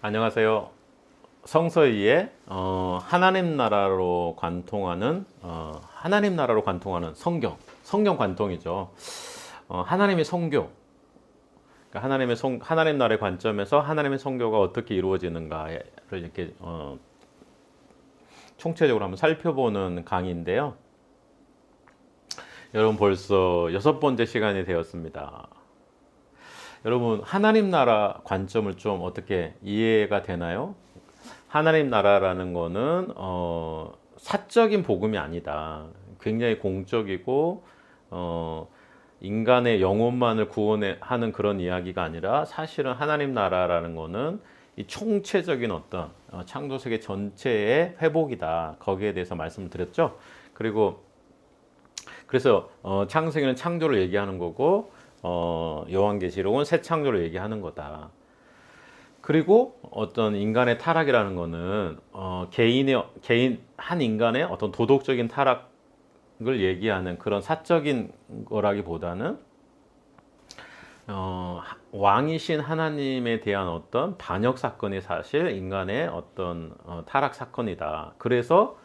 안녕하세요. 성서이의 하나님 나라로 관통하는 성경 관통이죠. 하나님의 성교, 그러니까 하나님 나라의 관점에서 하나님의 성교가 어떻게 이루어지는가를 이렇게 총체적으로 한번 살펴보는 강의인데요. 여러분 벌써 6번째 시간이 되었습니다. 여러분 하나님 나라 관점을 좀 어떻게 이해가 되나요? 하나님 나라라는 거는 사적인 복음이 아니다. 굉장히 공적이고 인간의 영혼만을 구원하는 그런 이야기가 아니라 사실은 하나님 나라라는 거는 이 총체적인 어떤 창조세계 전체의 회복이다. 거기에 대해서 말씀을 드렸죠. 그래서 창세기는 창조를 얘기하는 거고 요한계시록은 새 창조를 얘기하는 거다. 그리고 어떤 인간의 타락이라는 거는 한 인간의 어떤 도덕적인 타락을 얘기하는 그런 사적인 거라기보다는 왕이신 하나님에 대한 어떤 반역 사건이 사실 인간의 어떤 타락 사건이다. 그래서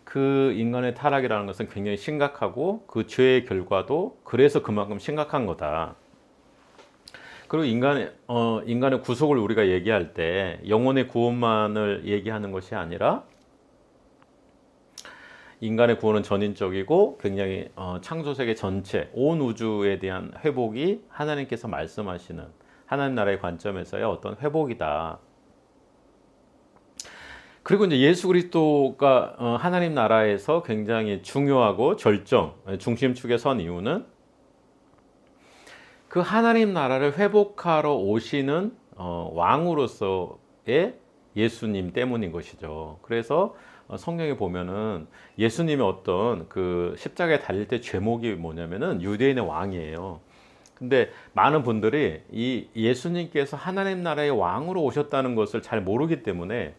그 인간의 타락이라는 것은 굉장히 심각하고 그 죄의 결과도 그래서 그만큼 심각한 거다. 그리고 인간의 구속을 우리가 얘기할 때 영혼의 구원만을 얘기하는 것이 아니라 인간의 구원은 전인적이고 굉장히 창조세계 전체 온 우주에 대한 회복이 하나님께서 말씀하시는 하나님 나라의 관점에서의 어떤 회복이다. 그리고 이제 예수 그리스도가 하나님 나라에서 굉장히 중요하고 중심축에 선 이유는 그 하나님 나라를 회복하러 오시는 왕으로서의 예수님 때문인 것이죠. 그래서 성경에 보면은 예수님의 어떤 그 십자가에 달릴 때 제목이 뭐냐면은 유대인의 왕이에요. 근데 많은 분들이 이 예수님께서 하나님 나라의 왕으로 오셨다는 것을 잘 모르기 때문에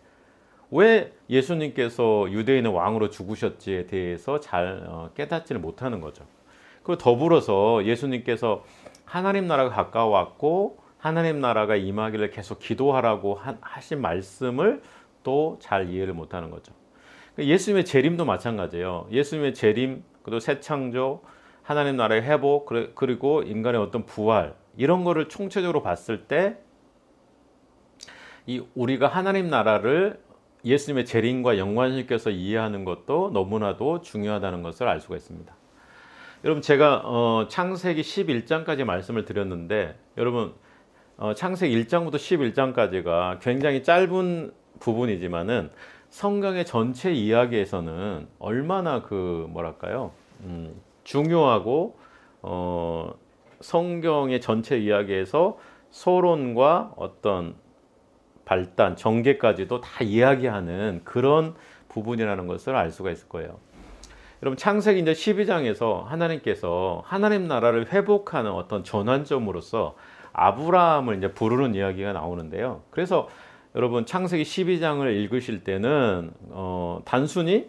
왜 예수님께서 유대인의 왕으로 죽으셨지에 대해서 잘 깨닫지를 못하는 거죠. 그리고 더불어서 예수님께서 하나님 나라가 가까웠고 하나님 나라가 임하기를 계속 기도하라고 하신 말씀을 또 잘 이해를 못하는 거죠. 예수님의 재림도 마찬가지예요. 예수님의 재림, 그리고 새 창조, 하나님 나라의 회복, 그리고 인간의 어떤 부활, 이런 거를 총체적으로 봤을 때 우리가 하나님 나라를 예수님의 재림과 연관시켜서 이해하는 것도 너무나도 중요하다는 것을 알 수가 있습니다. 여러분 제가 창세기 11장까지 말씀을 드렸는데 여러분 창세기 1장부터 11장까지가 굉장히 짧은 부분이지만은 성경의 전체 이야기에서는 얼마나 중요하고 성경의 전체 이야기에서 서론과 어떤 발단, 전개까지도 다 이야기하는 그런 부분이라는 것을 알 수가 있을 거예요. 여러분 창세기 이제 12장에서 하나님께서 하나님 나라를 회복하는 어떤 전환점으로서 아브라함을 이제 부르는 이야기가 나오는데요. 그래서 여러분 창세기 12장을 읽으실 때는 단순히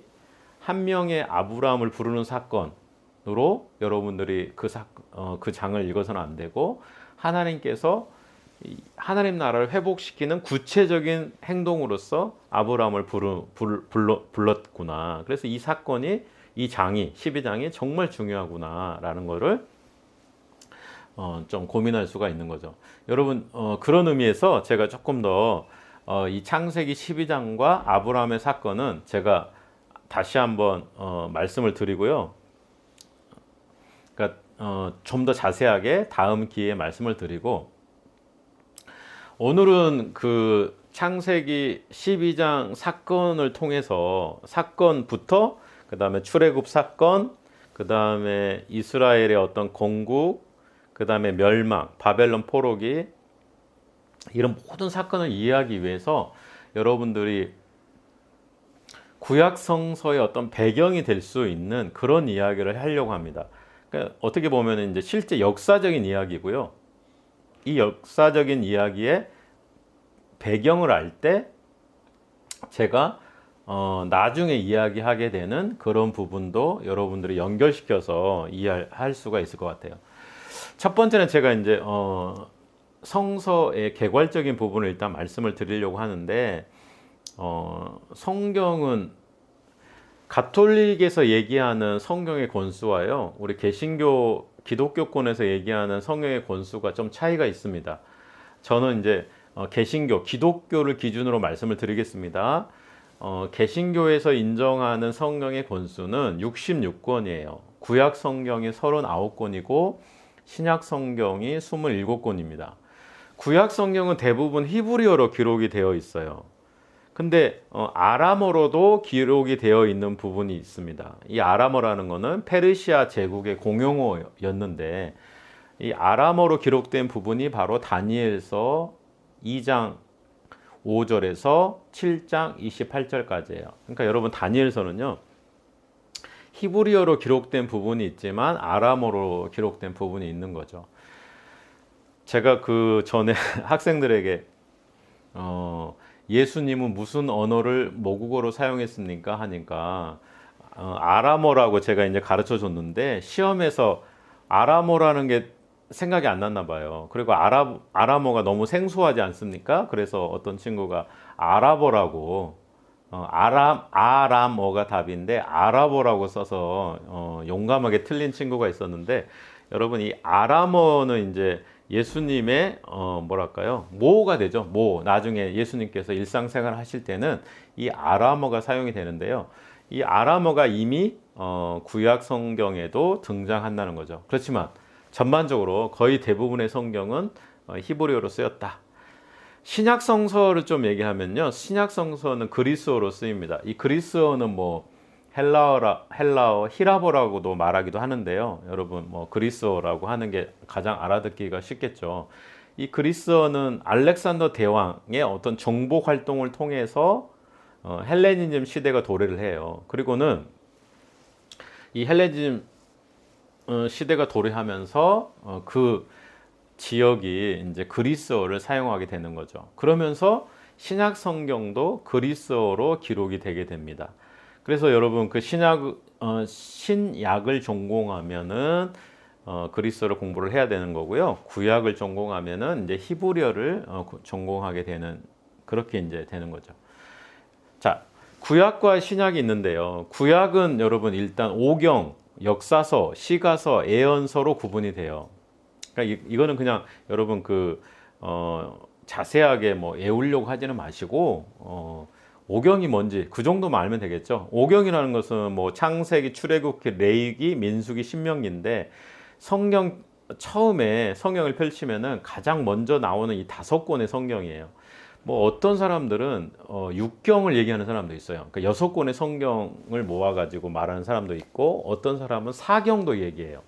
한 명의 아브라함을 부르는 사건으로 여러분들이 그 장을 읽어서는 안 되고 하나님께서 하나님 나라를 회복시키는 구체적인 행동으로서 아브라함을 불렀구나. 그래서 이 사건이 이 장이 12장이 정말 중요하구나라는 거를 좀 고민할 수가 있는 거죠. 여러분 그런 의미에서 제가 조금 더 이 창세기 12장과 아브라함의 사건은 제가 다시 한번 말씀을 드리고요. 그러니까 좀 더 자세하게 다음 기회에 말씀을 드리고 오늘은 그 창세기 12장 사건을 통해서 사건부터 그 다음에 출애굽 사건, 그 다음에 이스라엘의 어떤 건국, 그 다음에 멸망, 바벨론 포로기 이런 모든 사건을 이해하기 위해서 여러분들이 구약 성서의 어떤 배경이 될 수 있는 그런 이야기를 하려고 합니다. 그러니까 어떻게 보면 이제 실제 역사적인 이야기고요. 이 역사적인 이야기의 배경을 알 때 제가 나중에 이야기하게 되는 그런 부분도 여러분들이 연결시켜서 이해할 수가 있을 것 같아요. 첫 번째는 제가 이제 성서의 개괄적인 부분을 일단 말씀을 드리려고 하는데, 성경은 가톨릭에서 얘기하는 성경의 권수와요, 우리 개신교 기독교권에서 얘기하는 성경의 권수가 좀 차이가 있습니다. 저는 이제 개신교 기독교를 기준으로 말씀을 드리겠습니다. 개신교에서 인정하는 성경의 권수는 66권이에요. 구약 성경이 39권이고 신약 성경이 27권입니다. 구약 성경은 대부분 히브리어로 기록이 되어 있어요. 근데 아람어로도 기록이 되어 있는 부분이 있습니다. 이 아람어라는 거는 페르시아 제국의 공용어였는데, 이 아람어로 기록된 부분이 바로 다니엘서 2장 5절에서 7장 28절까지예요. 그러니까 여러분, 다니엘서는요, 히브리어로 기록된 부분이 있지만 아람어로 기록된 부분이 있는 거죠. 제가 그 전에 학생들에게 예수님은 무슨 언어를 모국어로 사용했습니까 하니까 아람어라고 제가 이제 가르쳐 줬는데, 시험에서 아람어라는 게 생각이 안 났나 봐요. 그리고 아람어가 너무 생소하지 않습니까? 그래서 어떤 친구가 아랍어라고, 아람어가 답인데 아랍어라고 써서 용감하게 틀린 친구가 있었는데, 여러분, 이 아람어는 이제 예수님의 뭐랄까요, 모가 되죠. 모. 나중에 예수님께서 일상생활 하실 때는 이 아람어가 사용이 되는데요. 이 아람어가 이미 구약 성경에도 등장한다는 거죠. 그렇지만 전반적으로 거의 대부분의 성경은 히브리어로 쓰였다. 신약 성서를 좀 얘기하면요, 신약 성서는 그리스어로 쓰입니다. 이 그리스어는 뭐 헬라어, 히라보라고도 말하기도 하는데요. 여러분, 뭐 그리스어라고 하는 게 가장 알아듣기가 쉽겠죠. 이 그리스어는 알렉산더 대왕의 어떤 정복 활동을 통해서 헬레니즘 시대가 도래를 해요. 그리고는 이 헬레니즘 시대가 도래하면서 그 지역이 이제 그리스어를 사용하게 되는 거죠. 그러면서 신약 성경도 그리스어로 기록이 되게 됩니다. 그래서 여러분, 그 신약을 전공하면은 그리스어를 공부를 해야 되는 거고요. 구약을 전공하면은 이제 히브리어를 전공하게 되는, 그렇게 이제 되는 거죠. 자, 구약과 신약이 있는데요. 구약은 여러분 일단 오경, 역사서, 시가서, 예언서로 구분이 돼요. 그러니까 이거는 그냥 여러분 자세하게 뭐 외우려고 하지는 마시고, 오경이 뭔지 그 정도만 알면 되겠죠. 오경이라는 것은 뭐 창세기, 출애굽기, 레위기, 민수기, 신명기인데, 성경 처음에 성경을 펼치면은 가장 먼저 나오는 이 5권의 성경이에요. 뭐 어떤 사람들은 6경을 얘기하는 사람도 있어요. 그러니까 6권의 성경을 모아가지고 말하는 사람도 있고, 어떤 사람은 4경도 얘기해요.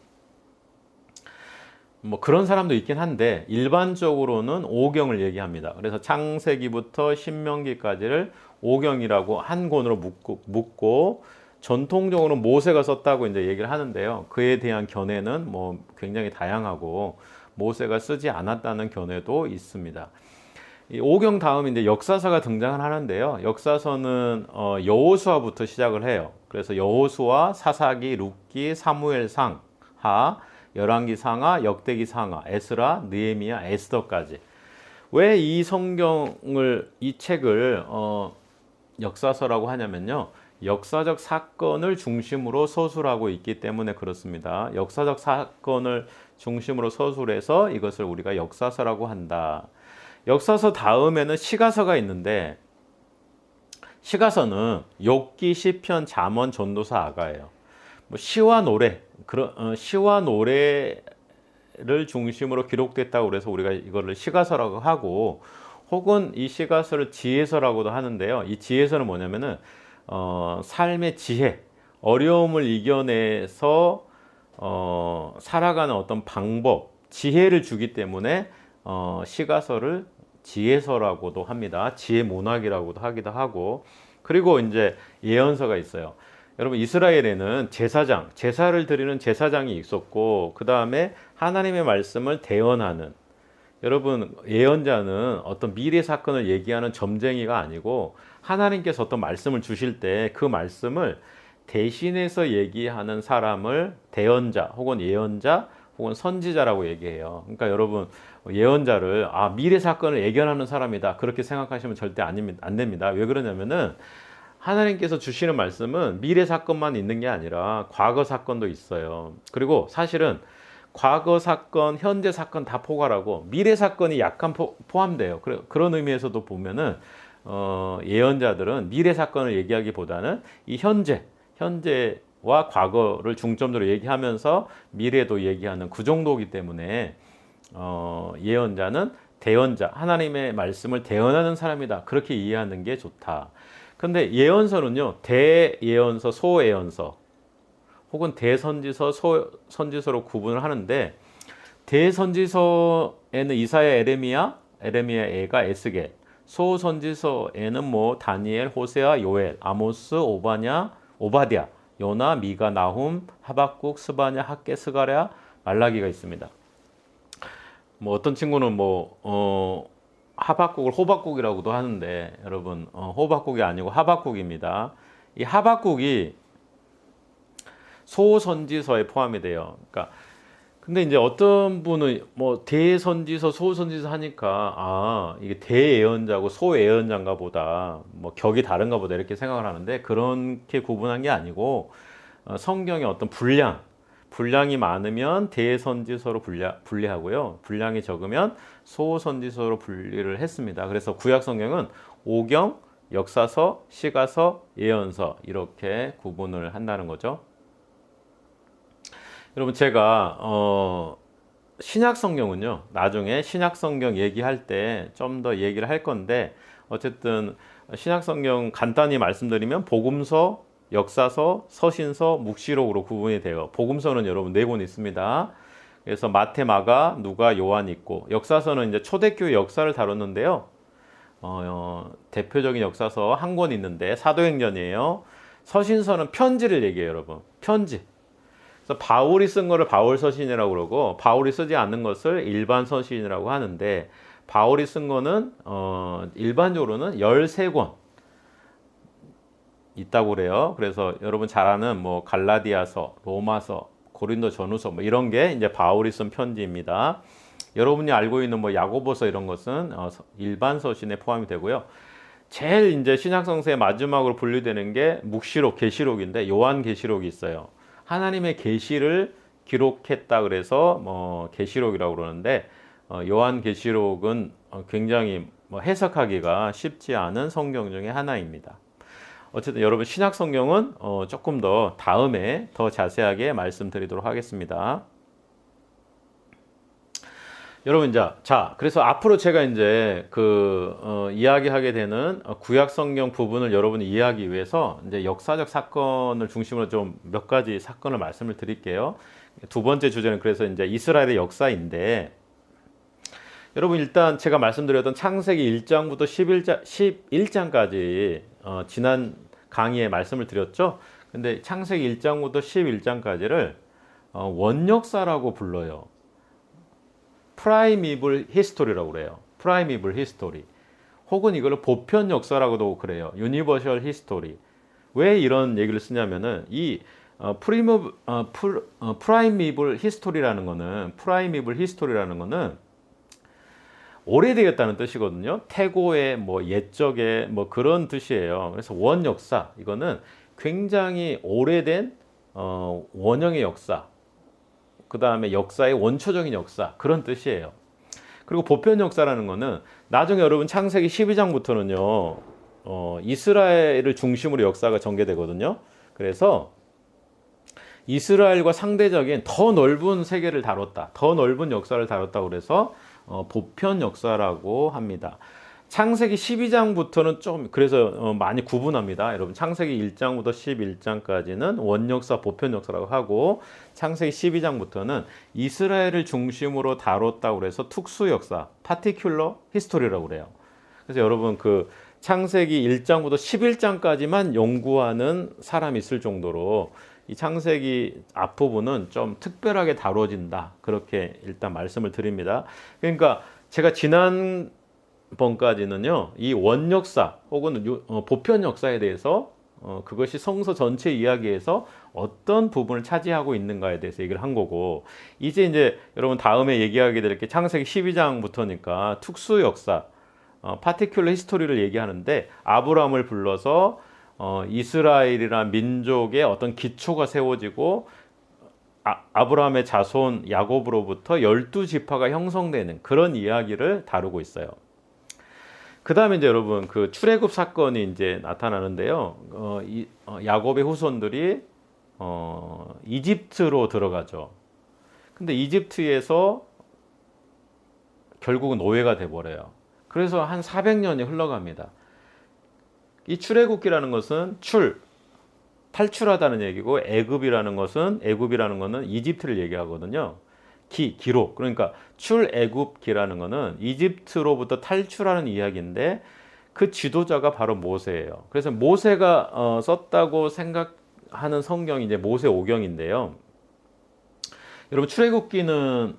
뭐 그런 사람도 있긴 한데, 일반적으로는 5경을 얘기합니다. 그래서 창세기부터 신명기까지를 5경이라고 한 권으로 묶고 전통적으로 모세가 썼다고 이제 얘기를 하는데요. 그에 대한 견해는 뭐 굉장히 다양하고, 모세가 쓰지 않았다는 견해도 있습니다. 이 5경 다음 이제 역사서가 등장을 하는데요. 역사서는 여호수아부터 시작을 해요. 그래서 여호수아, 사사기, 룻기, 사무엘 상하, 열왕기 상하, 역대기 상하, 에스라, 느헤미야, 에스더까지. 왜 이 이 책을 역사서라고 하냐면요, 역사적 사건을 중심으로 서술하고 있기 때문에 그렇습니다. 역사적 사건을 중심으로 서술해서 이것을 우리가 역사서라고 한다. 역사서 다음에는 시가서가 있는데, 시가서는 욥기, 시편, 잠언, 전도서, 아가예요. 뭐 시와 노래를 중심으로 기록됐다고 그래서 우리가 이거를 시가서라고 하고, 혹은 이 시가서를 지혜서라고도 하는데요. 이 지혜서는 뭐냐면은 삶의 지혜, 어려움을 이겨내서 살아가는 어떤 방법, 지혜를 주기 때문에 시가서를 지혜서라고도 합니다. 지혜문학이라고도 하기도 하고. 그리고 이제 예언서가 있어요. 여러분, 이스라엘에는 제사를 드리는 제사장이 있었고, 그 다음에 하나님의 말씀을 대언하는, 여러분, 예언자는 어떤 미래 사건을 얘기하는 점쟁이가 아니고, 하나님께서 어떤 말씀을 주실 때 그 말씀을 대신해서 얘기하는 사람을 대언자 혹은 예언자 혹은 선지자라고 얘기해요. 그러니까 여러분 예언자를 미래 사건을 예견하는 사람이다 그렇게 생각하시면 절대 안 됩니다. 왜 그러냐면은 하나님께서 주시는 말씀은 미래 사건만 있는 게 아니라 과거 사건도 있어요. 그리고 사실은 과거 사건, 현재 사건 다 포괄하고 미래 사건이 약간 포함돼요. 그런 의미에서도 보면은 예언자들은 미래 사건을 얘기하기보다는 이 현재와 과거를 중점적으로 얘기하면서 미래도 얘기하는 그 정도이기 때문에 예언자는 대언자, 하나님의 말씀을 대언하는 사람이다. 그렇게 이해하는 게 좋다. 근데 예언서는요, 대예언서, 소예언서, 혹은 대선지서, 소선지서로 구분을 하는데, 대선지서에는 이사야, 에레미야, 에스겔, 소선지서에는 뭐 다니엘, 호세아, 요엘, 아모스, 오바댜, 요나, 미가, 나훔, 하박국, 스바냐, 학개, 스가랴, 말라기가 있습니다. 뭐 어떤 친구는 하박국을 호박국이라고도 하는데, 여러분 호박국이 아니고 하박국입니다. 이 하박국이 소선지서에 포함이 돼요. 그러니까 근데 이제 어떤 분은 뭐 대선지서, 소선지서 하니까 이게 대예언자고 소예언자인가 보다, 뭐 격이 다른가 보다 이렇게 생각을 하는데, 그렇게 구분한 게 아니고 성경의 어떤 분량이 많으면 대선지서로 분리하고요. 분량이 적으면 소선지서로 분리를 했습니다. 그래서 구약 성경은 오경, 역사서, 시가서, 예언서 이렇게 구분을 한다는 거죠. 여러분 제가 신약 성경은요, 나중에 신약 성경 얘기할 때 좀 더 얘기를 할 건데, 어쨌든 신약 성경 간단히 말씀드리면 복음서, 역사서, 서신서, 묵시록으로 구분이 돼요. 복음서는 여러분 4권 있습니다. 그래서 마태, 마가, 누가, 요한 있고, 역사서는 이제 초대교회 역사를 다뤘는데요. 대표적인 역사서 한 권 있는데 사도행전이에요. 서신서는 편지를 얘기해요, 여러분. 편지. 그래서 바울이 쓴 거를 바울 서신이라고 그러고, 바울이 쓰지 않는 것을 일반 서신이라고 하는데, 바울이 쓴 거는 일반적으로는 13권 있다고 그래요. 그래서 여러분 잘 아는 뭐 갈라디아서, 로마서, 고린도 전후서 뭐 이런 게 이제 바울이 쓴 편지입니다. 여러분이 알고 있는 뭐 야고보서 이런 것은 일반 서신에 포함이 되고요. 제일 이제 신약 성서의 마지막으로 분류되는 게 묵시록, 계시록인데, 요한 계시록이 있어요. 하나님의 계시를 기록했다 그래서 뭐 계시록이라고 그러는데, 요한 계시록은 굉장히 해석하기가 쉽지 않은 성경 중에 하나입니다. 어쨌든 여러분 신약 성경은 조금 더 다음에 더 자세하게 말씀드리도록 하겠습니다. 여러분 자 그래서 앞으로 제가 이제 이야기하게 되는 구약 성경 부분을 여러분이 이해하기 위해서 이제 역사적 사건을 중심으로 좀 몇 가지 사건을 말씀을 드릴게요. 두 번째 주제는 그래서 이제 이스라엘의 역사인데, 여러분 일단 제가 말씀드렸던 창세기 1장부터 11장까지 지난 강의에 말씀을 드렸죠. 근데 창세기 1장부터 11장까지를 원역사라고 불러요. 프라이미블 히스토리라고 그래요. 프라이미블 히스토리. 혹은 이걸 보편 역사라고도 그래요. 유니버셜 히스토리. 왜 이런 얘기를 쓰냐면은 이 프라이미블 히스토리라는 거는 오래되었다는 뜻이거든요. 태고의 뭐 옛적의 뭐 그런 뜻이에요. 그래서 원역사, 이거는 굉장히 오래된 원형의 역사, 그 다음에 역사의 원초적인 역사, 그런 뜻이에요. 그리고 보편 역사라는 거는 나중에 여러분 창세기 12장부터는요 이스라엘을 중심으로 역사가 전개되거든요. 그래서 이스라엘과 상대적인 더 넓은 세계를 다뤘다, 더 넓은 역사를 다뤘다 그래서 보편 역사라고 합니다. 창세기 12장부터는 좀 그래서 많이 구분합니다. 여러분 창세기 1장부터 11장까지는 원역사, 보편 역사라고 하고, 창세기 12장부터는 이스라엘을 중심으로 다뤘다고 그래서 특수 역사, 파티큘러 히스토리라고 그래요. 그래서 여러분 창세기 1장부터 11장까지만 연구하는 사람이 있을 정도로 이 창세기 앞부분은 좀 특별하게 다뤄진다, 그렇게 일단 말씀을 드립니다. 그러니까 제가 지난번까지는요 이 원역사 혹은 보편 역사에 대해서 그것이 성서 전체 이야기에서 어떤 부분을 차지하고 있는가에 대해서 얘기를 한 거고, 이제 여러분 다음에 얘기하게 될 게 창세기 12장부터니까 특수 역사, 파티큘러 히스토리를 얘기하는데, 아브라함을 불러서 이스라엘이라는 민족의 어떤 기초가 세워지고 아브라함의 자손 야곱으로부터 12지파가 형성되는 그런 이야기를 다루고 있어요. 그 다음에 이제 여러분 그 출애굽 사건이 이제 나타나는데요. 야곱의 후손들이 이집트로 들어가죠. 근데 이집트에서 결국은 노예가 돼버려요. 그래서 한 400년이 흘러갑니다. 이 출애굽기라는 것은 탈출하다는 얘기고, 애굽이라는 거는 이집트를 얘기하거든요. 기록. 그러니까 출애굽기라는 거는 이집트로부터 탈출하는 이야기인데, 그 지도자가 바로 모세예요. 그래서 모세가 썼다고 생각하는 성경이 이제 모세오경인데요. 여러분 출애굽기는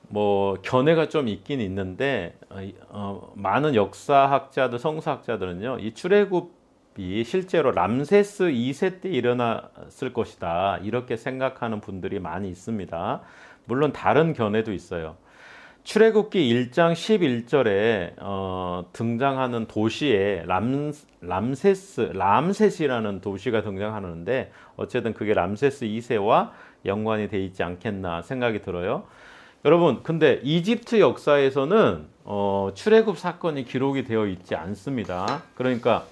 뭐 견해가 좀 있긴 있는데, 많은 역사학자들, 성서학자들은요, 이 출애굽이 실제로 람세스 2세 때 일어났을 것이다, 이렇게 생각하는 분들이 많이 있습니다. 물론 다른 견해도 있어요. 출애굽기 1장 11절에 등장하는 도시에 람세스라는 도시가 등장하는데, 어쨌든 그게 람세스 2세와 연관이 돼 있지 않겠나 생각이 들어요. 여러분, 근데 이집트 역사에서는 출애굽 사건이 기록이 되어 있지 않습니다. 그러니까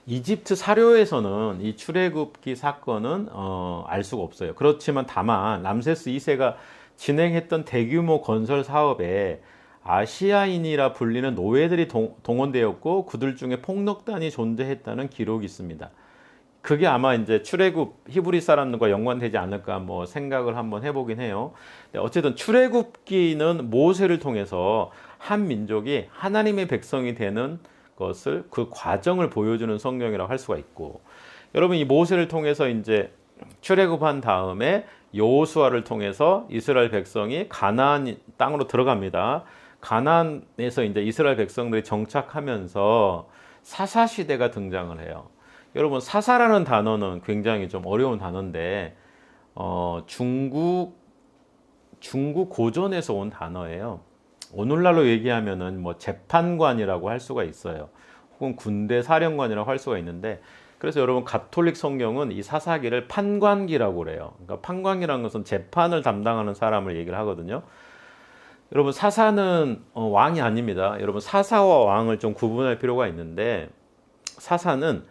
이집트 사료에서는 이 출애굽기 사건은 알 수가 없어요. 그렇지만 다만 람세스 2세가 진행했던 대규모 건설 사업에 아시아인이라 불리는 노예들이 동원되었고, 그들 중에 폭력단이 존재했다는 기록이 있습니다. 그게 아마 이제 출애굽 히브리 사람들과 연관되지 않을까 뭐 생각을 한번 해보긴 해요. 어쨌든 출애굽기는 모세를 통해서 한 민족이 하나님의 백성이 되는 것을, 그 과정을 보여주는 성경이라고 할 수가 있고, 여러분 이 모세를 통해서 이제 출애굽한 다음에 여호수아를 통해서 이스라엘 백성이 가나안 땅으로 들어갑니다. 가나안에서 이제 이스라엘 백성들이 정착하면서 사사 시대가 등장을 해요. 여러분 사사라는 단어는 굉장히 좀 어려운 단어인데, 중국 고전에서 온 단어예요. 오늘날로 얘기하면은 뭐 재판관이라고 할 수가 있어요. 혹은 군대 사령관이라고 할 수가 있는데, 그래서 여러분 가톨릭 성경은 이 사사기를 판관기라고 그래요. 그러니까 판관기라는 것은 재판을 담당하는 사람을 얘기를 하거든요. 여러분 사사는 왕이 아닙니다. 여러분 사사와 왕을 좀 구분할 필요가 있는데, 사사는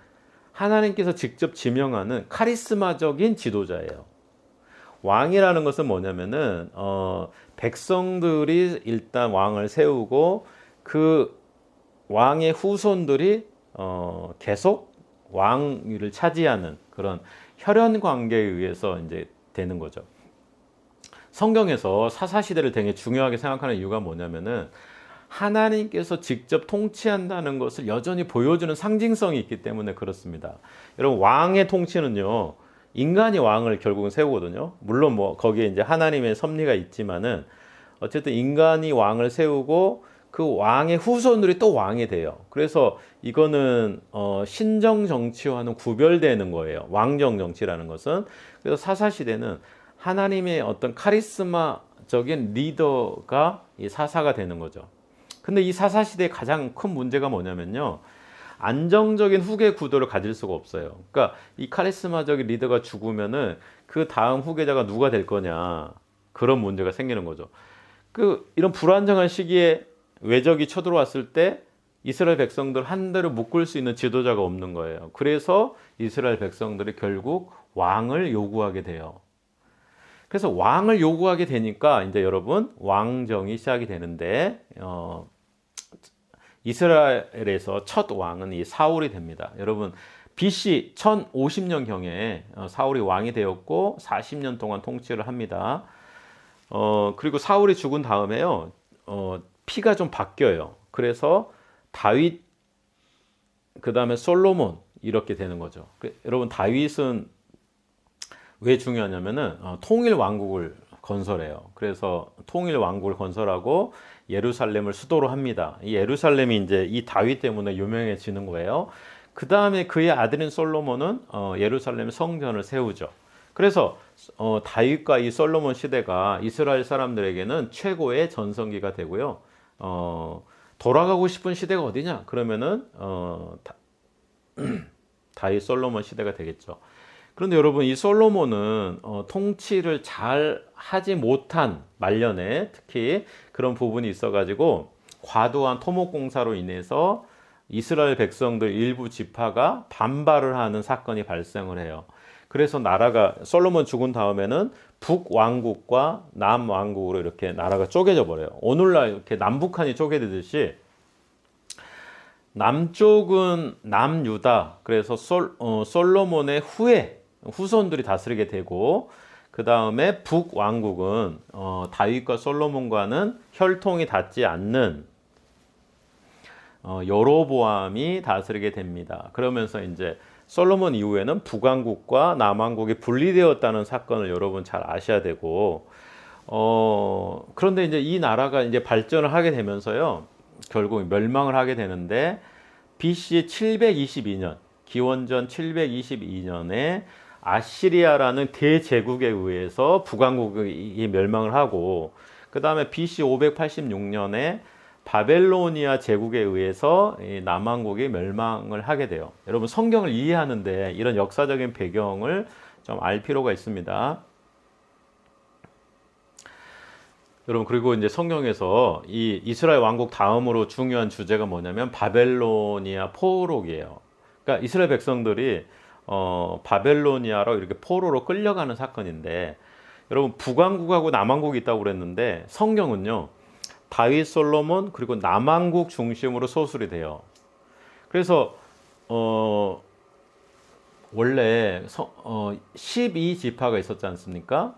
하나님께서 직접 지명하는 카리스마적인 지도자예요. 왕이라는 것은 뭐냐면은 백성들이 일단 왕을 세우고, 그 왕의 후손들이 계속 왕위를 차지하는 그런 혈연 관계에 의해서 이제 되는 거죠. 성경에서 사사 시대를 되게 중요하게 생각하는 이유가 뭐냐면은, 하나님께서 직접 통치한다는 것을 여전히 보여주는 상징성이 있기 때문에 그렇습니다. 여러분 왕의 통치는요, 인간이 왕을 결국은 세우거든요. 물론 뭐 거기에 이제 하나님의 섭리가 있지만은, 어쨌든 인간이 왕을 세우고 그 왕의 후손들이 또 왕이 돼요. 그래서 이거는 신정 정치와는 구별되는 거예요. 왕정 정치라는 것은. 그래서 사사 시대는 하나님의 어떤 카리스마적인 리더가 이 사사가 되는 거죠. 근데 이 사사 시대의 가장 큰 문제가 뭐냐면요, 안정적인 후계 구도를 가질 수가 없어요. 그러니까 이 카리스마적인 리더가 죽으면은 그 다음 후계자가 누가 될 거냐, 그런 문제가 생기는 거죠. 이런 불안정한 시기에 외적이 쳐들어왔을 때 이스라엘 백성들 한 대로 묶을 수 있는 지도자가 없는 거예요. 그래서 이스라엘 백성들이 결국 왕을 요구하게 돼요. 그래서 왕을 요구하게 되니까 이제 여러분 왕정이 시작이 되는데, 이스라엘에서 첫 왕은 이 사울이 됩니다. 여러분 BC 1050년경에 사울이 왕이 되었고 40년 동안 통치를 합니다. 그리고 사울이 죽은 다음에요, 피가 좀 바뀌어요. 그래서 다윗, 그 다음에 솔로몬, 이렇게 되는 거죠. 여러분 다윗은 왜 중요하냐면은 통일 왕국을 건설해요. 그래서 통일 왕국을 건설하고 예루살렘을 수도로 합니다. 이 예루살렘이 이제 이 다윗 때문에 유명해지는 거예요. 그 다음에 그의 아들인 솔로몬은 예루살렘 성전을 세우죠. 그래서 다윗과 이 솔로몬 시대가 이스라엘 사람들에게는 최고의 전성기가 되고요. 돌아가고 싶은 시대가 어디냐? 그러면은 다윗 솔로몬 시대가 되겠죠. 그런데 여러분, 이 솔로몬은 통치를 잘 하지 못한 말년에 특히 그런 부분이 있어가지고 과도한 토목공사로 인해서 이스라엘 백성들 일부 지파가 반발을 하는 사건이 발생을 해요. 그래서 나라가 솔로몬 죽은 다음에는 북왕국과 남왕국으로 이렇게 나라가 쪼개져 버려요. 오늘날 이렇게 남북한이 쪼개지듯이 남쪽은 남유다, 그래서 솔로몬의 후손들이 다스리게 되고, 그 다음에 북왕국은 다윗과 솔로몬과는 혈통이 닿지 않는 여로보암이 다스리게 됩니다. 그러면서 이제 솔로몬 이후에는 북왕국과 남왕국이 분리되었다는 사건을 여러분 잘 아셔야 되고, 그런데 이제 이 나라가 이제 발전을 하게 되면서요, 결국 멸망을 하게 되는데, BC 722년, 기원전 722년에 아시리아라는 대제국에 의해서 북왕국이 멸망을 하고, 그 다음에 BC 586년에 바벨로니아 제국에 의해서 남왕국이 멸망을 하게 돼요. 여러분, 성경을 이해하는데 이런 역사적인 배경을 좀 알 필요가 있습니다. 여러분, 그리고 이제 성경에서 이 이스라엘 왕국 다음으로 중요한 주제가 뭐냐면 바벨로니아 포로기예요. 그러니까 이스라엘 백성들이 바벨로니아로 이렇게 포로로 끌려가는 사건인데, 여러분, 북왕국하고 남왕국이 있다고 그랬는데 성경은요, 다윗, 솔로몬, 그리고 남왕국 중심으로 소술이 돼요. 그래서 원래 12지파가 있었지 않습니까?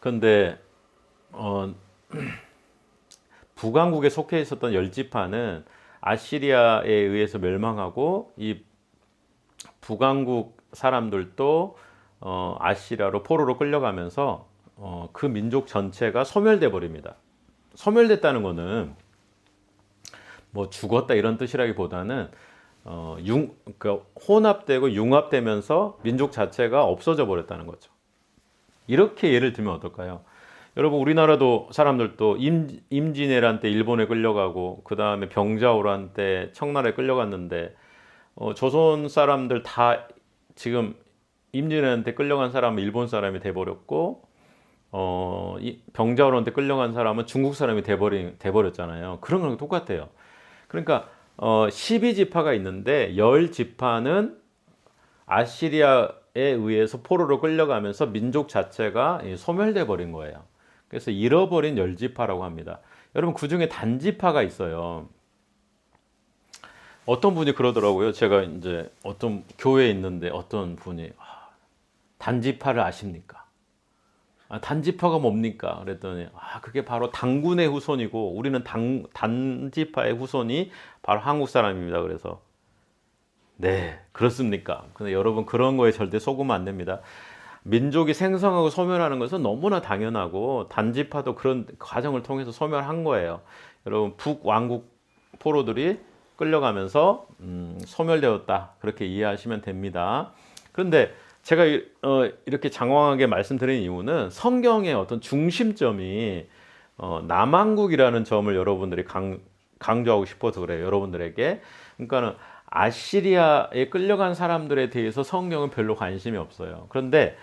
근데 북왕국에 속해 있었던 10지파는 아시리아에 의해서 멸망하고, 이 북왕국 사람들도 아시리아로 포로로 끌려가면서 그 민족 전체가 소멸돼 버립니다. 소멸됐다는 거는 뭐 죽었다 이런 뜻이라기보다는 그러니까 혼합되고 융합되면서 민족 자체가 없어져 버렸다는 거죠. 이렇게 예를 들면 어떨까요? 여러분, 우리나라도 사람들도 임진왜란 때 일본에 끌려가고, 그 다음에 병자호란 때 청나라에 끌려갔는데, 조선 사람들 다 지금 임진왜란 때 끌려간 사람은 일본 사람이 돼버렸고, 병자호란 때 끌려간 사람은 중국 사람이 돼버렸잖아요. 그런 거랑 똑같아요. 그러니까 12지파가 있는데 10지파는 아시리아에 의해서 포로로 끌려가면서 민족 자체가 소멸돼 버린 거예요. 그래서 잃어버린 10지파라고 합니다. 여러분, 그 중에 단지파가 있어요. 어떤 분이 그러더라고요. 제가 이제 어떤 교회에 있는데 어떤 분이 단지파를 아십니까? 단지파가 뭡니까? 그랬더니 그게 바로 당군의 후손이고, 우리는 단지파의 후손이 바로 한국 사람입니다. 그래서 네, 그렇습니까? 근데 여러분, 그런 거에 절대 속으면 안 됩니다. 민족이 생성하고 소멸하는 것은 너무나 당연하고, 단지파도 그런 과정을 통해서 소멸한 거예요. 여러분, 북왕국 포로들이 끌려가면서 소멸되었다, 그렇게 이해하시면 됩니다. 그런데 제가 이렇게 장황하게 말씀드린 이유는 성경의 어떤 중심점이 남왕국이라는 점을 여러분들이 강조하고 싶어서 그래요. 여러분들에게. 그러니까는 아시리아에 끌려간 사람들에 대해서 성경은 별로 관심이 없어요. 그런데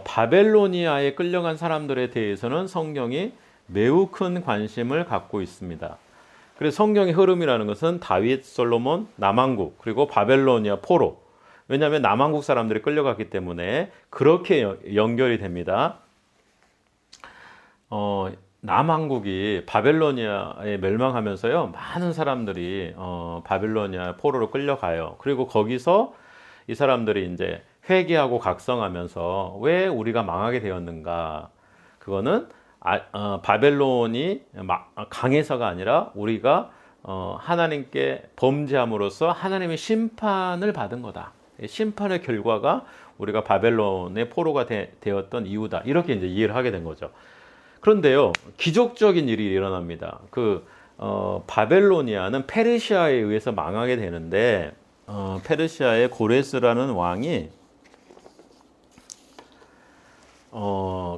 바벨로니아에 끌려간 사람들에 대해서는 성경이 매우 큰 관심을 갖고 있습니다. 그래서 성경의 흐름이라는 것은 다윗, 솔로몬, 남왕국, 그리고 바벨로니아 포로. 왜냐하면 남왕국 사람들이 끌려갔기 때문에 그렇게 연결이 됩니다. 남왕국이 바벨로니아에 멸망하면서요, 많은 사람들이 바벨로니아 포로로 끌려가요. 그리고 거기서 이 사람들이 이제 회개하고 각성하면서 왜 우리가 망하게 되었는가? 그거는 바벨론이 강해서가 아니라 우리가 하나님께 범죄함으로써 하나님의 심판을 받은 거다. 심판의 결과가 우리가 바벨론의 포로가 되었던 이유다. 이렇게 이제 이해를 하게 된 거죠. 그런데요, 기적적인 일이 일어납니다. 바벨로니아는 페르시아에 의해서 망하게 되는데, 페르시아의 고레스라는 왕이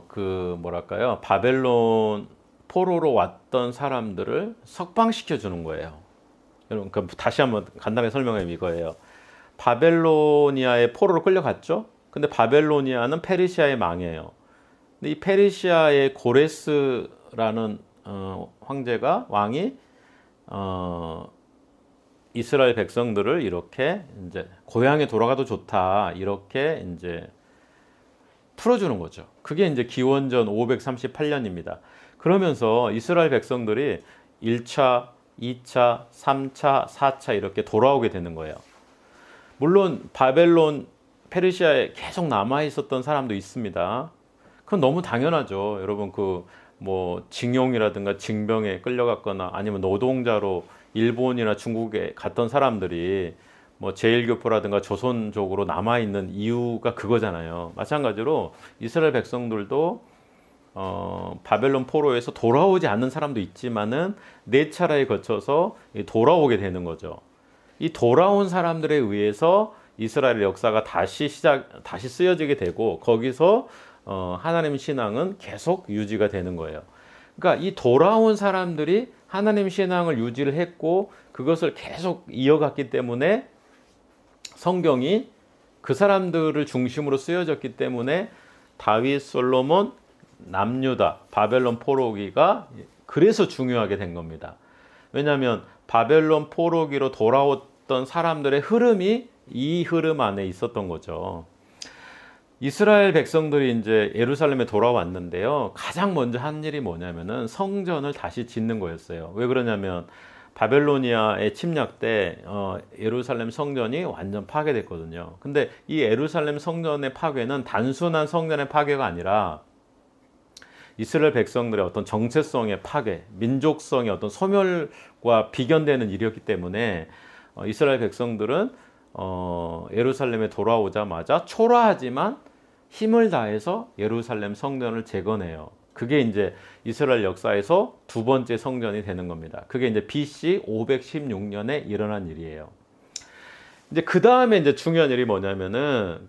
그 뭐랄까요? 바벨론 포로로 왔던 사람들을 석방시켜 주는 거예요. 여러분, 다시 한번 간단하게 설명하면 이거예요. 바벨로니아의 포로로 끌려갔죠. 근데 바벨로니아는 페르시아의 망이에요. 근데 이 페르시아의 고레스라는 황제가 왕이 이스라엘 백성들을 이렇게 이제 고향에 돌아가도 좋다 이렇게 이제 풀어주는 거죠. 그게 이제 기원전 538년입니다. 그러면서 이스라엘 백성들이 1차, 2차, 3차, 4차 이렇게 돌아오게 되는 거예요. 물론 바벨론, 페르시아에 계속 남아 있었던 사람도 있습니다. 그건 너무 당연하죠. 여러분 뭐 징용이라든가 징병에 끌려갔거나 아니면 노동자로 일본이나 중국에 갔던 사람들이 뭐 제일교포라든가 조선족으로 남아 있는 이유가 그거잖아요. 마찬가지로 이스라엘 백성들도 바벨론 포로에서 돌아오지 않는 사람도 있지만은 네 차례에 거쳐서 돌아오게 되는 거죠. 이 돌아온 사람들에 의해서 이스라엘 역사가 다시 쓰여지게 되고 거기서 하나님 신앙은 계속 유지가 되는 거예요. 그러니까 이 돌아온 사람들이 하나님 신앙을 유지를 했고 그것을 계속 이어갔기 때문에 성경이 그 사람들을 중심으로 쓰여졌기 때문에 다윗, 솔로몬, 남유다, 바벨론 포로기가 그래서 중요하게 된 겁니다. 왜냐하면 바벨론 포로기로 돌아왔던 사람들의 흐름이 이 흐름 안에 있었던 거죠. 이스라엘 백성들이 이제 예루살렘에 돌아왔는데요. 가장 먼저 한 일이 뭐냐면은 성전을 다시 짓는 거였어요. 왜 그러냐면 바벨로니아의 침략 때 예루살렘 성전이 완전 파괴됐거든요. 근데 이 예루살렘 성전의 파괴는 단순한 성전의 파괴가 아니라 이스라엘 백성들의 어떤 정체성의 파괴, 민족성의 어떤 소멸과 비견되는 일이었기 때문에 이스라엘 백성들은 예루살렘에 돌아오자마자 초라하지만 힘을 다해서 예루살렘 성전을 재건해요. 그게 이제 이스라엘 역사에서 두 번째 성전이 되는 겁니다. 그게 이제 BC 516년에 일어난 일이에요. 이제 그 다음에 이제 중요한 일이 뭐냐면은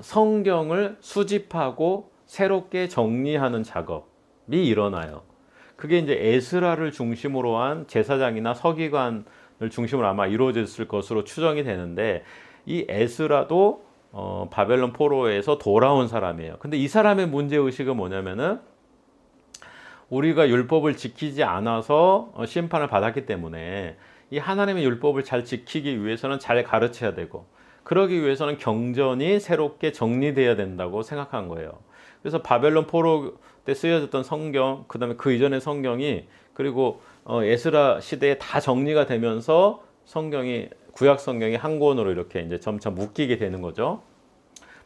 성경을 수집하고 새롭게 정리하는 작업이 일어나요. 그게 이제 에스라를 중심으로 한 제사장이나 서기관을 중심으로 아마 이루어졌을 것으로 추정이 되는데 이 에스라도 바벨론 포로에서 돌아온 사람이에요. 근데 이 사람의 문제 의식은 뭐냐면은 우리가 율법을 지키지 않아서 심판을 받았기 때문에 이 하나님의 율법을 잘 지키기 위해서는 잘 가르쳐야 되고 그러기 위해서는 경전이 새롭게 정리되어야 된다고 생각한 거예요. 그래서 바벨론 포로 때 쓰여졌던 성경, 그다음에 그 이전의 성경이 그리고 에스라 시대에 다 정리가 되면서 성경이 구약 성경이 한 권으로 이렇게 이제 점차 묶이게 되는 거죠.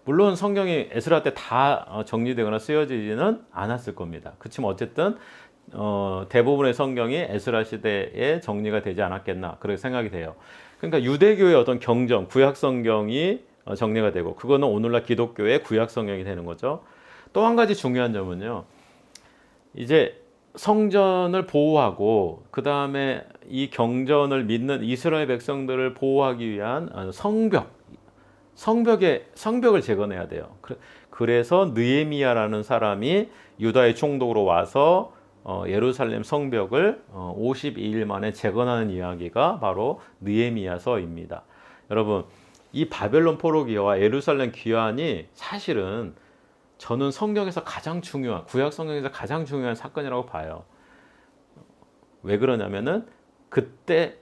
물론 성경이 에스라 때 다 정리되거나 쓰여지지는 않았을 겁니다. 그렇지만 어쨌든 대부분의 성경이 에스라 시대에 정리가 되지 않았겠나 그렇게 생각이 돼요. 그러니까 유대교의 어떤 경전, 구약 성경이 정리가 되고 그거는 오늘날 기독교의 구약 성경이 되는 거죠. 또 한 가지 중요한 점은요. 이제 성전을 보호하고 그 다음에 이 경전을 믿는 이스라엘 백성들을 보호하기 위한 성벽을 재건해야 돼요. 그래서 느헤미야라는 사람이 유다의 총독으로 와서 예루살렘 성벽을 52일 만에 재건하는 이야기가 바로 느헤미야서입니다. 여러분, 이 바벨론 포로기와 예루살렘 귀환이 사실은 저는 성경에서 가장 중요한, 구약 성경에서 가장 중요한 사건이라고 봐요. 왜 그러냐면은 그때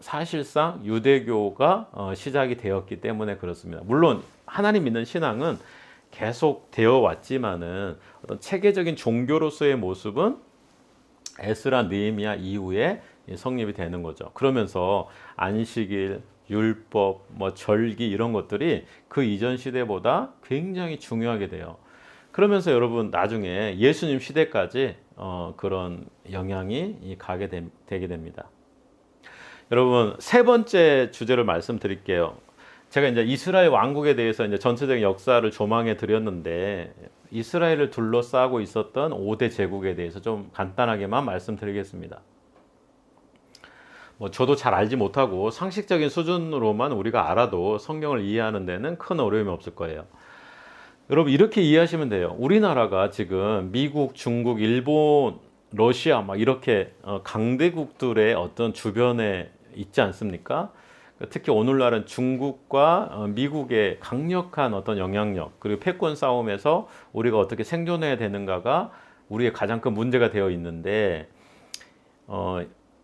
사실상 유대교가 시작이 되었기 때문에 그렇습니다. 물론 하나님 믿는 신앙은 계속 되어 왔지만은 어떤 체계적인 종교로서의 모습은 에스라 느헤미야 이후에 성립이 되는 거죠. 그러면서 안식일, 율법, 뭐 절기 이런 것들이 그 이전 시대보다 굉장히 중요하게 돼요. 그러면서 여러분 나중에 예수님 시대까지 그런 영향이 되게 됩니다. 여러분 세 번째 주제를 말씀드릴게요. 제가 이제 이스라엘 왕국에 대해서 이제 전체적인 역사를 조망해 드렸는데 이스라엘을 둘러싸고 있었던 5대 제국에 대해서 좀 간단하게만 말씀드리겠습니다. 뭐 저도 잘 알지 못하고 상식적인 수준으로만 우리가 알아도 성경을 이해하는 데는 큰 어려움이 없을 거예요. 여러분 이렇게 이해하시면 돼요. 우리나라가 지금 미국, 중국, 일본, 러시아 막 이렇게 강대국들의 어떤 주변에 있지 않습니까? 특히 오늘날은 중국과 미국의 강력한 어떤 영향력 그리고 패권 싸움에서 우리가 어떻게 생존해야 되는가가 우리의 가장 큰 문제가 되어 있는데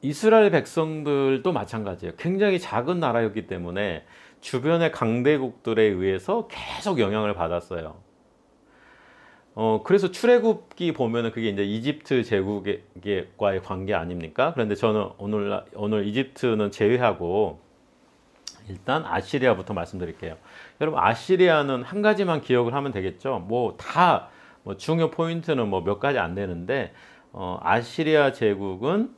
이스라엘 백성들도 마찬가지예요. 굉장히 작은 나라였기 때문에 주변의 강대국들에 의해서 계속 영향을 받았어요. 그래서 출애굽기 보면은 그게 이제 이집트 제국과의 관계 아닙니까? 그런데 저는 오늘 이집트는 제외하고 일단 아시리아부터 말씀드릴게요. 여러분 아시리아는 한 가지만 기억을 하면 되겠죠. 뭐 중요 포인트는 뭐 몇 가지 안 되는데 아시리아 제국은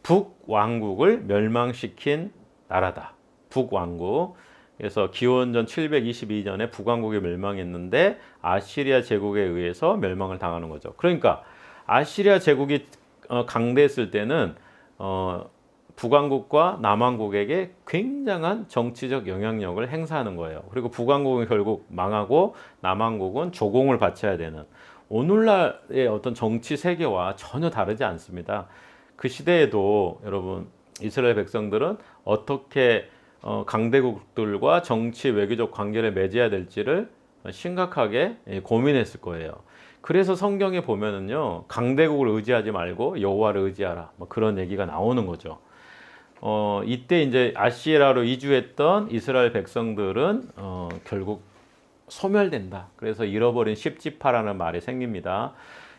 북왕국을 멸망시킨 나라다. 북왕국. 그래서 기원전 722년에 북왕국이 멸망했는데 아시리아 제국에 의해서 멸망을 당하는 거죠. 그러니까 아시리아 제국이 강대했을 때는 북왕국과 남왕국에게 굉장한 정치적 영향력을 행사하는 거예요. 그리고 북왕국은 결국 망하고 남왕국은 조공을 바쳐야 되는 오늘날의 어떤 정치 세계와 전혀 다르지 않습니다. 그 시대에도 여러분 이스라엘 백성들은 어떻게 강대국들과 정치 외교적 관계를 맺어야 될지를 심각하게 고민했을 거예요. 그래서 성경에 보면은요 강대국을 의지하지 말고 여호와를 의지하라 뭐 그런 얘기가 나오는 거죠. 이때 이제 아시리아로 이주했던 이스라엘 백성들은 결국 소멸된다. 그래서 잃어버린 십지파라는 말이 생깁니다.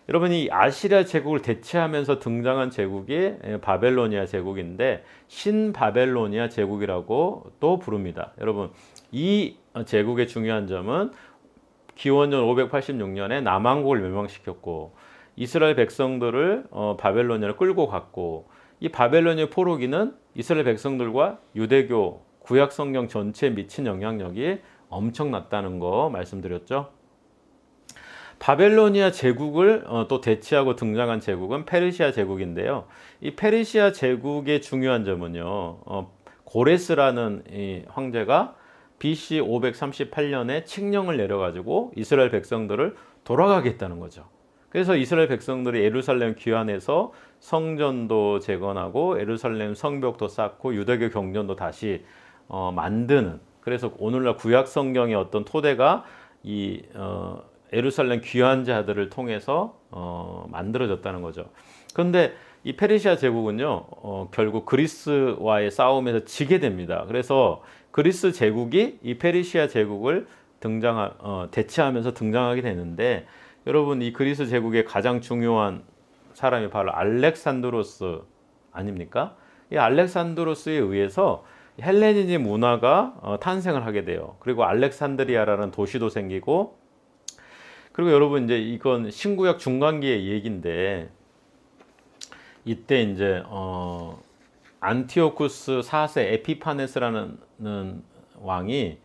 여러분 이 아시리아 제국을 대체하면서 등장한 제국이 바벨로니아 제국인데 신바벨로니아 제국이라고 또 부릅니다. 여러분 이 제국의 중요한 점은 기원전 586년에 남왕국을 멸망시켰고 이스라엘 백성들을 바벨로니아로 끌고 갔고 이 바벨로니아 포로기는 이스라엘 백성들과 유대교 구약 성경 전체에 미친 영향력이 엄청났다는 거 말씀드렸죠. 바벨로니아 제국을 또 대체하고 등장한 제국은 페르시아 제국인데요. 이 페르시아 제국의 중요한 점은요. 고레스라는 이 황제가 BC 538년에 칙령을 내려가지고 이스라엘 백성들을 돌아가겠다는 거죠. 그래서 이스라엘 백성들이 예루살렘 귀환해서 성전도 재건하고 예루살렘 성벽도 쌓고 유대교 경전도 다시 만드는 그래서 오늘날 구약 성경의 어떤 토대가 이 예루살렘 귀환자들을 통해서 만들어졌다는 거죠. 그런데 이 페르시아 제국은요 결국 그리스와의 싸움에서 지게 됩니다. 그래서 그리스 제국이 이 페르시아 제국을 대체하면서 등장하게 되는데 여러분 이 그리스 제국의 가장 중요한 사람이 바로 알렉산드로스 아닙니까? 이 알렉산드로스에 의해서 헬레니즘 문화가 탄생을 하게 돼요. 그리고 알렉산드리아라는 도시도 생기고 그리고 여러분 이제 이건 신구약 중간기의 얘기인데 이때 이제 안티오쿠스 4세 에피파네스라는 왕이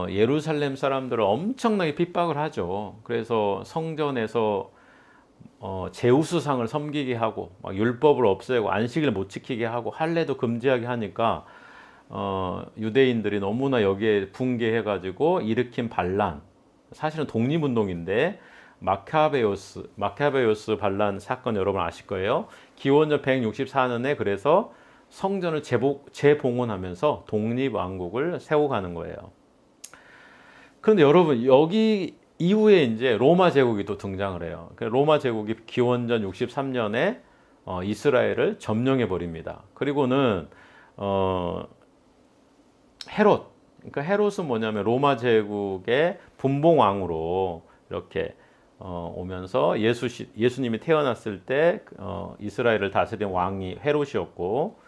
예루살렘 사람들을 엄청나게 핍박을 하죠. 그래서 성전에서 제우스상을 섬기게 하고 막 율법을 없애고 안식일 못 지키게 하고 할례도 금지하게 하니까 유대인들이 너무나 여기에 분개해가지고 일으킨 반란 사실은 독립운동인데 마카베오스 반란 사건 여러분 아실 거예요. 기원전 164년에 그래서 성전을 재봉헌하면서 독립왕국을 세워가는 거예요. 그런데 여러분 여기 이후에 이제 로마 제국이 또 등장을 해요. 로마 제국이 기원전 63년에 이스라엘을 점령해 버립니다. 그리고는 헤롯, 그러니까 헤롯은 뭐냐면 로마 제국의 분봉왕으로 이렇게 오면서 예수님이 태어났을 때 이스라엘을 다스린 왕이 헤롯이었고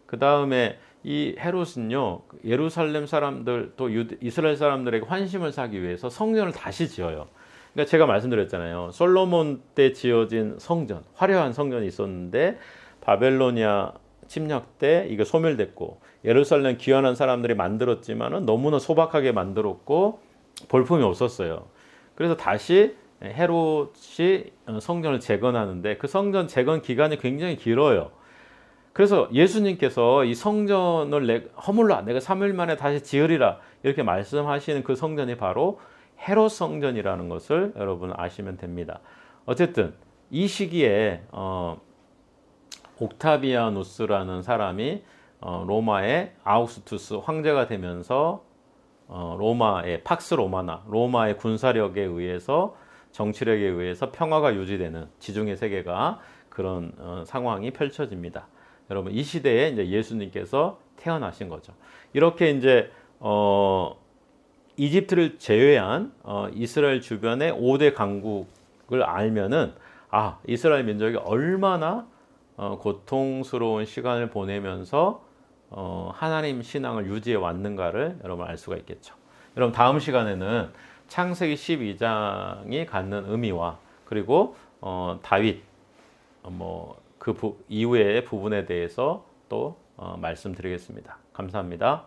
그 다음에 이 헤롯은요 예루살렘 사람들 또 이스라엘 사람들에게 환심을 사기 위해서 성전을 다시 지어요. 그러니까 제가 말씀드렸잖아요. 솔로몬 때 지어진 성전, 화려한 성전이 있었는데 바벨로니아 침략 때 이거 소멸됐고 예루살렘 귀환한 사람들이 만들었지만은 너무나 소박하게 만들었고 볼품이 없었어요. 그래서 다시 헤롯이 성전을 재건하는데 그 성전 재건 기간이 굉장히 길어요. 그래서 예수님께서 이 성전을 허물라 내가 3일 만에 다시 지으리라 이렇게 말씀하시는 그 성전이 바로 헤롯 성전이라는 것을 여러분 아시면 됩니다. 어쨌든 이 시기에 옥타비아누스라는 사람이 로마의 아우구스투스 황제가 되면서 로마의 팍스 로마나 로마의 군사력에 의해서 정치력에 의해서 평화가 유지되는 지중해 세계가 그런 상황이 펼쳐집니다. 여러분 이 시대에 이제 예수님께서 태어나신 거죠. 이렇게 이제 이집트를 제외한 이스라엘 주변의 5대 강국을 알면은 이스라엘 민족이 얼마나 고통스러운 시간을 보내면서 하나님 신앙을 유지해 왔는가를 여러분 알 수가 있겠죠. 여러분 다음 시간에는 창세기 12장이 갖는 의미와 그리고 다윗 그 이후의 부분에 대해서 또 말씀드리겠습니다. 감사합니다.